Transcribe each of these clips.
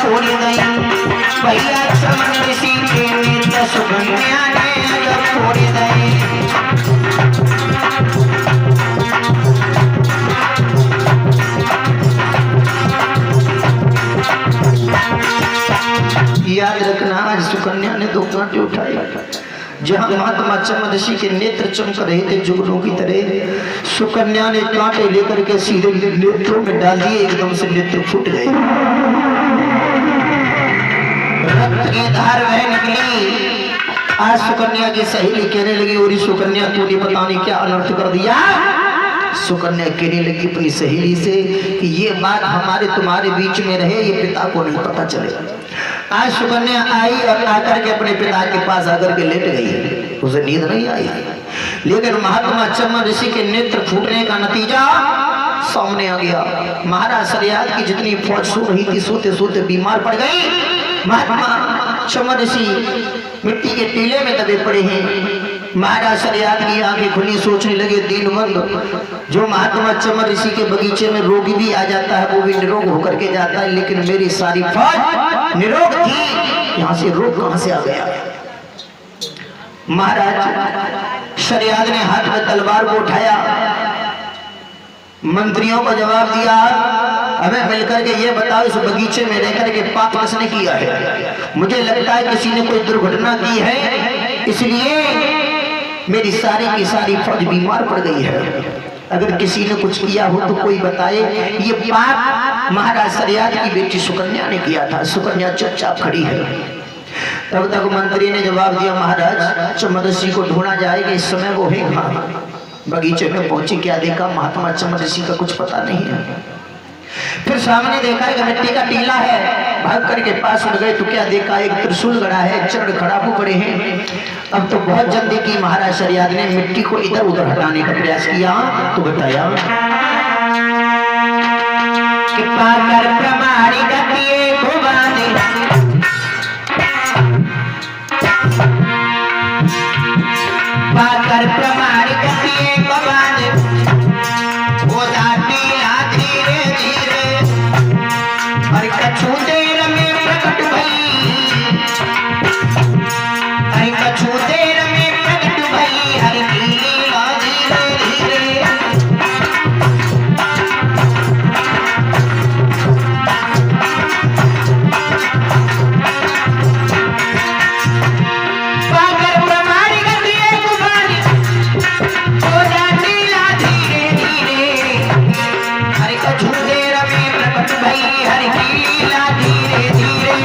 फोड़ गई भैया चमन ऋषि के नेत्र सुकन्या ने जब फोड़ गए। याद रखना आज सुकन्या ने 2 कांटे उठाए। जहाँ महात्मा चमन ऋषि के नेत्र चमक रहे थे जुगनों की तरह, सुकन्या ने कांटे लेकर के सीधे नेत्रों में डाल दिए। एकदम से नेत्र फूट गए, रक्त की धार बह निकली। आज सुकन्या की सहेली कहने लगी, और सुकन्या तूने पता नहीं क्या अनर्थ कर दिया। सुकन्या कहने लगी अपनी सहेली से कि ये बात हमारे तुम्हारे बीच में रहे, ये पिता को नहीं पता चले। आज सुकन्या आई और आकर के अपने पिता के पास आकर के लेट गई। उसे नींद नहीं आई, लेकिन महात्मा चमन ऋषि के नेत्र फूटने का नतीजा सामने आ गया। महाराज शरियात की जितनी फौज सो रही थी, सोते सोते बीमार पड़ गई। महात्मा चमन ऋषि मिट्टी के टीले में दबे पड़े हैं। महाराज शरियात की आंखें खुली, सोचने लगे दीनबंधु, जो महात्मा चमन ऋषि के बगीचे में रोगी भी आ जाता है वो भी निरोग होकर के जाता है, लेकिन मेरी सारी फौज निरोग थी, यहाँ से रोग कहां से आ गया। महाराज शरियात ने हाथ में तलवार को उठाया, मंत्रियों को जवाब दिया, हमें मिलकर के ये बताओ इस बगीचे में रहकर के पाप किसने किया है। मुझे लगता है किसी ने कोई दुर्घटना की है, इसलिए मेरी सारी की सारी फौज बीमार पड़ गई है। अगर किसी ने कुछ किया हो तो कोई बताए। ये पाप महाराज शरियात की बेटी सुकन्या ने किया था। सुकन्या चुपचाप खड़ी है। तब तक मंत्री ने जवाब दिया, महाराज चमन ऋषि को ढूंढा जाएगा, इस समय वो है कहाँ। बगीचे में पहुंची, क्या देखा महात्मा चमन ऋषि का कुछ पता नहीं है। फिर सामने देखा एक मिट्टी का टीला है, भाग करके पास उड़ गए तो क्या देखा एक त्रिशूल गड़ा है, चरण खड़ापू पड़े हैं। अब तो बहुत जल्दी की महाराज शरियात ने मिट्टी को इधर उधर हटाने का प्रयास किया तो बताया कि पाकर प्रमाणी गतिए को बांधे, पाकर प्रमाणी गतिए को बांधे, वो टीला धीरे धीरे हर कछु देर में प्रकट भई, हर कछु देर में प्रकट भई, हर की लीला धीरे धीरे। पाकर प्रमाणी गतिए को बांधे, वो टीला धीरे धीरे हर कछु देर में प्रकट भई, हर की लीला धीरे धीरे।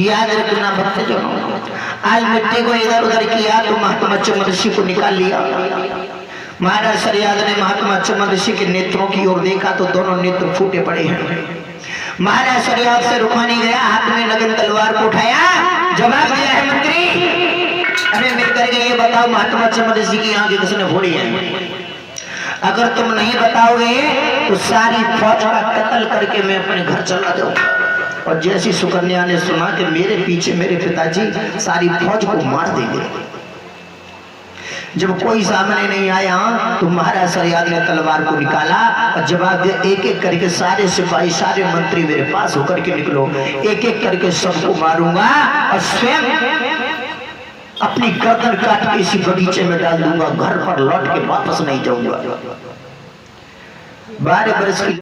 याद रखना भक्तजनों, आज मिट्टी को इधर उधर किया तो महात्मा चमन ऋषि को निकाल लिया। महाराज शरियात ने महात्मा चमन ऋषि के नेत्रों की ओर देखा तो दोनों नेत्र फूटे पड़े हैं। महाराज शरियात से रुका नहीं गया, हाथ में नगन तलवार को उठाया, जवाब दिया है मंत्री, अरे मिलकर के ये बताओ महात्मा चमन ऋषि की आंखें किसने फोड़ी है। अगर तुम नहीं बताओगे तो सारी फौज का कत्ल करके मैं अपने घर चला जाऊंगा। और जैसी सुकन्या ने सुना कि मेरे पीछे मेरे पिताजी सारी फौज को मार देंगे, जब कोई सामने नहीं आया तो महाराज शरियात ने तलवार को निकाला और जवाब दिया, एक एक करके सारे सिपाही सारे मंत्री मेरे पास होकर के निकलो, एक एक करके सबको मारूंगा और स्वयं अपनी गर्दन काट के इसी बगीचे में डाल दूंगा, घर पर लौट के वापस नहीं जाऊंगा। 12 वर्ष की